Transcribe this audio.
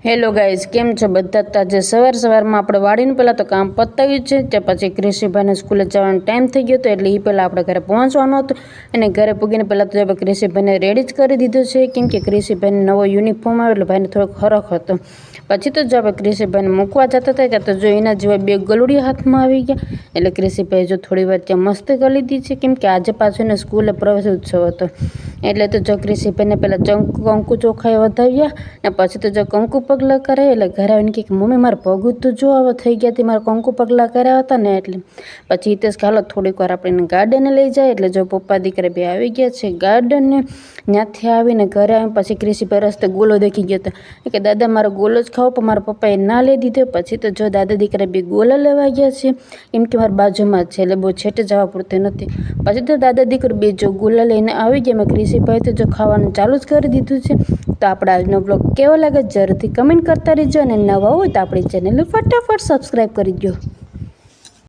Hello guys, કેમ છો બધા? આજે સવારમાં આપણે વાડીનું પહેલાં તો કામ પતાવ્યું છે. તે પછી ક્રિશીભાઈને સ્કૂલે જવાનો ટાઈમ થઈ ગયો હતો, એટલે એ પહેલાં આપણે ઘરે પહોંચવાનું હતું. અને ઘરે પૂગીને પહેલાં તો આપણે ક્રિશીભાઈને રેડી જ કરી દીધો છે, કેમ કે ક્રિશીભાઈને નવો યુનિફોર્મ આવ્યો એટલે ભાઈને થોડોક ફરક હતો. પછી તો જો આપણે ક્રિશીભાઈને મૂકવા જતા હતા કે તો જો એના જેવા બે ગલુડિયા હાથમાં આવી ગયા. એટલે ક્રિશીભાઈ જો થોડી વાર ત્યાં મસ્તી કરી લીધી છે, કેમ કે આજે પાછું એને સ્કૂલે પ્રવેશ ઉત્સવ હતો. એટલે તો જો ક્રિશીભાઈને પહેલાં કંકુ ચોખાએ વધાવ્યા ને પછી તો જો કંકુ પગલાં કરે. એટલે ઘરે આવીને કે મમ્મી મારા પગ તો જો આવા થઈ ગયા હતી, મારા કંકુ પગલાં કર્યા હતા ને. એટલે પછી હિતેશ ચાલો થોડીક વાર આપણે ગાર્ડને લઈ જાય. એટલે જો પપ્પા દીકરા બે આવી ગયા છે ગાર્ડનને. ત્યાંથી આવીને ઘરે આવીને પછી ક્રિશીભાઈ રસ્તે ગોલો દેખી ગયો હતો કે દાદા મારો ગોલો જ ખાવો, પણ મારા પપ્પાએ ના લઈ દીધો. પછી તો જો દાદા દીકરા બે ગોલા લેવા ગયા છે, કેમ કે મારા બાજુમાં જ છે એટલે બહુ છેટે જવા પૂરતી નથી. પછી તો દાદા દીકરો બે જો ગોલા લઈને આવી ગયા. મેં ક્રિશીભાઈ તો જો ખાવાનું ચાલુ જ કરી દીધું છે. તો આપણે આજનો બ્લોગ કેવો લાગે જરૂરથી કમેન્ટ કરતા રહેજો, અને નવા હોય તો આપણી ચેનલને ફટાફટ સબસ્ક્રાઈબ કરી દો.